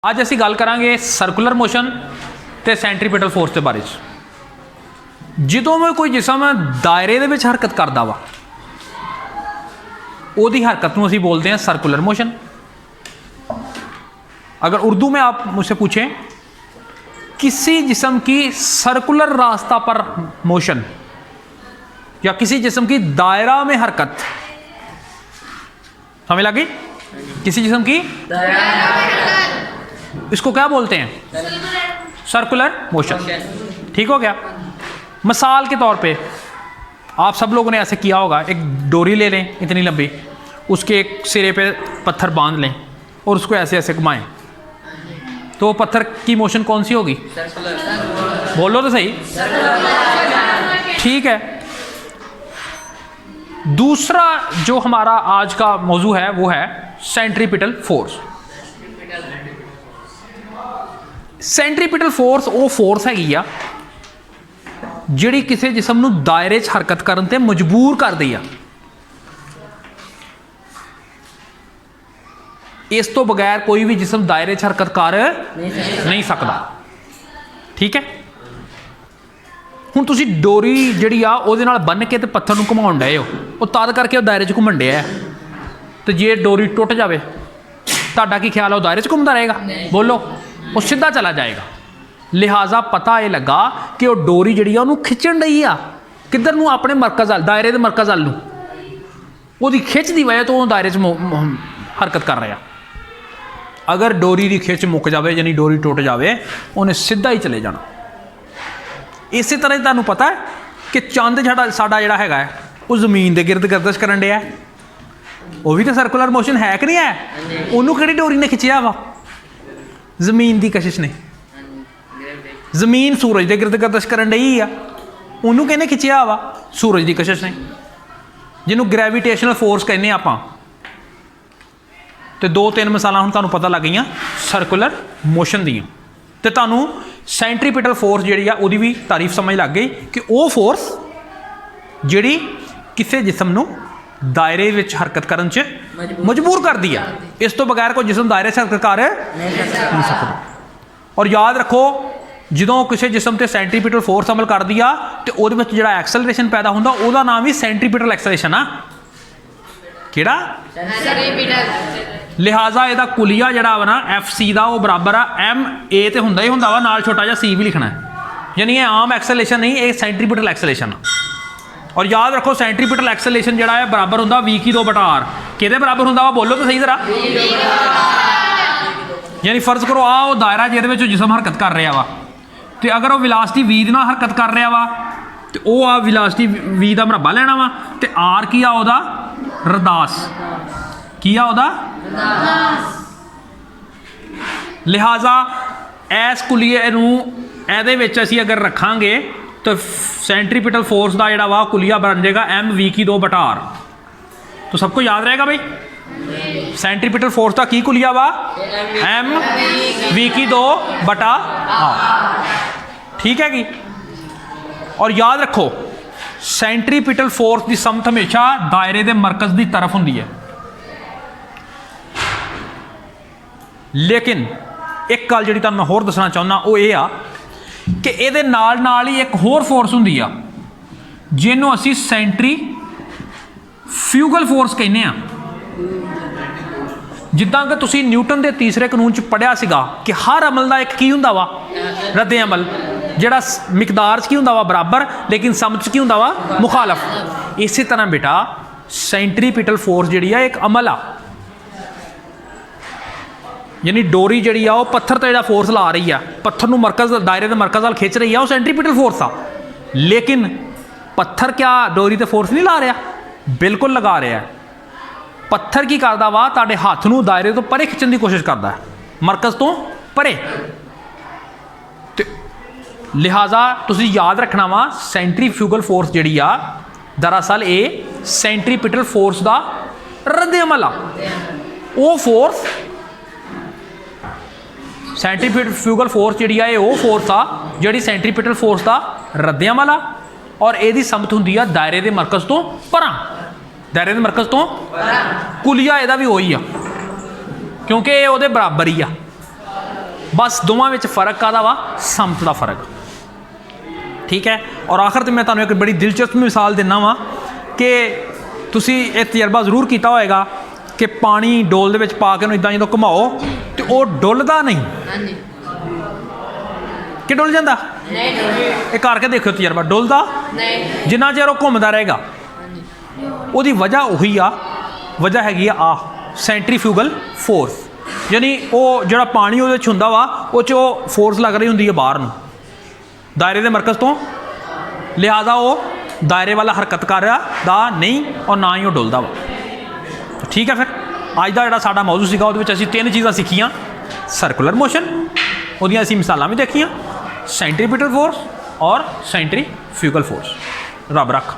ਅੱਜ ਅਸੀਂ ਗੱਲ ਕਰਾਂਗੇ ਸਰਕੂਲਰ ਮੋਸ਼ਨ ਤੇ ਸੈਂਟਰੀਪੀਟਲ ਫੋਰਸ ਦੇ ਬਾਰੇ 'ਚ। ਜਦੋਂ ਵੀ ਕੋਈ ਜਿਸਮ दायरे ਦੇ ਵਿੱਚ हरकत करता वा ਉਹਦੀ हरकत ਨੂੰ ਅਸੀਂ बोलते हैं सर्कुलर मोशन। अगर उर्दू में आप मुझसे पूछें किसी जिस्म की सर्कुलर रास्ता पर मोशन या किसी जिस्म की दायरा में हरकत, समझ लगी? किसी जिस्म की इसको क्या बोलते हैं? Circular motion. ठीक हो गया। मिसाल के तौर पे आप सब लोगों ने ऐसे किया होगा, एक डोरी ले लें इतनी लंबी, उसके एक सिरे पे पत्थर बांध लें और उसको ऐसे ऐसे घुमाएं, तो वो पत्थर की मोशन कौन सी होगी? बोलो तो सही। ठीक है। दूसरा जो हमारा आज का मौजू है वो है सेंट्रीपिटल फोर्स। सेंट्रीपिटल फोर्स वो फोर्स हैगी आ जिहड़ी किसी जिस्म नूं दायरे 'च हरकत करन ते मजबूर कर दी आ। इस तो बगैर कोई भी जिस्म दायरे 'च हरकत कर नहीं सकता। ठीक है। हुण तुसीं डोरी जिहड़ी आ उहदे नाल बन के ते पत्थर नूं घुमाउण डए हो, वो तद करके वो दायरे 'च घुमण डिआ। तो जे डोरी टुट जाए तुहाडा की ख्याल है, वो दायरे 'च घूमता रहेगा? बोलो, वो सीधा चला जाएगा। लिहाजा पता यह लगा कि वो डोरी जिहड़ी आ उहनूं खिच्चण डई आ किधर नूं? अपने मरकज़ अल, दायरे दे मरकज़ अल नूं। उहदी खिच दी वजह तो वो दायरे 'च हरकत कर रहा। अगर डोरी की खिच मुक जाए यानी डोरी टुट जाए, उन्हें सीधा ही चले जाना। इस तरह तुहानूं पता है कि चंद साडा जिहड़ा हैगा वो जमीन के गिरद गर्दिश करन डिआ, वो भी तो सर्कुलर मोशन है कि नहीं है? उन्होंने किहड़ी डोरी ने खिंचिया वा? जमीन की कशिश ने। जमीन सूरज के गिरद गर्दिश करन डई आ, उन्होंने किहने खिंचिया वा? सूरज की कशिश ने, जिन्होंने ग्रैविटेशनल फोर्स कहने आपां। तो दो तीन मिसालां हुण तुहानूं पता लग गईयां सर्कुलर मोशन दीयां। ते तुहानूं सेंट्रीपिटल फोर्स जिहड़ी आ उहदी भी तारीफ समझ लग गई कि वो फोर्स जिहड़ी किसी जिस्म नूं दायरे विच हरकत करन च मजबूर कर दी है। इस तो बगैर कोई जिस्म दायरे से हरकत कर नहीं सकता। और याद रखो, ਜਦੋਂ ਕਿਸੇ जिस्म ਤੇ सेंट्रीपिटल फोर्स अमल कर दी आ तो ਉਹਦੇ ਵਿੱਚ ਜਿਹੜਾ एक्सलरेशन पैदा ਹੁੰਦਾ ਉਹਦਾ ਨਾਮ ਵੀ सेंट्रीपिटल एक्सलरेशन आ। ਕਿਹੜਾ? सेंट्रीपिटल। लिहाजा ਇਹਦਾ ਕੁਲੀਆ ਜਿਹੜਾ ਵਾ ਨਾ FC ਦਾ ਉਹ ਬਰਾबर आ MA ਤੇ ਹੁੰਦਾ ਹੀ ਹੁੰਦਾ ਵਾ, ਨਾਲ ਛੋਟਾ ਜਿਹਾ C भी लिखना है। यानी ये आम एक्सलरेशन नहीं, ये सेंट्रीपिटल एक्सलरेशन। और याद रखो सेंट्रीपिटल एक्सलरेशन जिहड़ा है बराबर हुंदा V की 2/R। किहदे बराबर हुंदा वा? बोलो तो सही जरा। यानी फर्ज करो आ वो दायरा जिहदे विच जिस्म हरकत कर रहा वा, तो अगर वो विलासिटी V दे नाल हरकत कर रहा वा तो वो आ विलासिटी V का मरबा लेना वा, तो R की आ उहदा रदास, की आ उहदा रदास। लिहाजा इस कुलीए नूं इहदे विच असीं अगर रखांगे तो सेंट्रीपिटल फोर्स का जिहड़ा वा कुलीया बन जाएगा MV की 2/R। तो सबको याद रहेगा भाई, सेंट्रीपिटल फोर्स का की कुलिया वा? MV की 2/R। ठीक है कि? और याद रखो सेंट्रीपिटल फोर्स की समत हमेशा दायरे के मरकज की तरफ होंदी है। लेकिन एक गल जिहड़ी तुहानूं मैं होर दसना चाहुंदा वो ये आ कि इहदे नाल नाल ही एक होर फोर्स होंदी आ जिहनूं असीं सेंट्री फ्यूगल फोर्स कहने आ। जिद्दां कि तुसीं न्यूटन के तीसरे कानून च पढ़िया सीगा कि हर अमल का एक की हुंदा वा? रद्दे अमल, जिहड़ा मिकदार च की हुंदा वा बराबर, लेकिन समझ च की हुंदा वा? मुखालफ। इस तरह बेटा सेंट्रीपिटल फोर्स जिहड़ी आ एक अमल आ। यानी डोरी जिहड़ी आ वो पत्थर ते जिहड़ा फोर्स ला रही है, पत्थर नूं मरकज दायरे के मरकज वाल खिंच रही है, वो सेंट्रीपिटल फोर्स आ। लेकिन पत्थर क्या डोरी ते फोर्स नहीं ला रहा? बिल्कुल लगा रहा है। पत्थर की करदा वा? तुहाडे हत्थ नूं दायरे तो परे खिंचण की कोशिश करदा है, मरकज तो परे। तो लिहाजा तुसीं याद रखना वा सेंट्रीफ्यूगल फोर्स जिहड़ी आ दरअसल ये सेंट्रीपिटल फोर्स का रद्दे अमल आ। वो फोर्स सेंट्रीफ्यूगल फोर्स जिहड़ी आ वो फोर्स आ जिहड़ी सेंट्रीपिटल फोर्स का रद्दे अमल आ। और यदी समत हुंदी आ दायरे के मरकज तो परां, दायरे के मरकज तो कुलिया यदा भी वही आ क्योंकि ये बराबर ही आ। बस दोवां विच फर्क काहदा वा? समत दा फर्क। ठीक है। और आखिर ते मैं तुहानूं एक बड़ी दिलचस्प मिसाल दिना वा कि तुसीं ये तजर्बा जरूर किया होएगा कि पानी डोल दे विच पा के इदां जो घुमाओ तो वह डुलदा नहीं कि डुल जाता? ये करके देखो तजर्बा, डुलदा जिन्ना चिर वह घूमता रहेगा। उसकी वजह उही आ, वजह हैगी आ सेंट्रीफ्यूगल फोर्स, यानी वो जो पानी वो हुंदा वा वो फोर्स लग रही होंगी है बाहर नूं दायरे के मरकज़ तो, लिहाजा वो दायरे वाला हरकत कर रहा नहीं और ना ही वो डुलदा वा। ठीक है। फिर अज का जोड़ा साडा मौजू सीगा उहदे विच असीं 3 चीज़ां सीखियां, सर्कुलर मोशन उहदियां असीं मिसालां भी देखियां, सेंट्रीपिटल फोर्स और सेंट्रीफ्यूगल फोर्स। रब रख।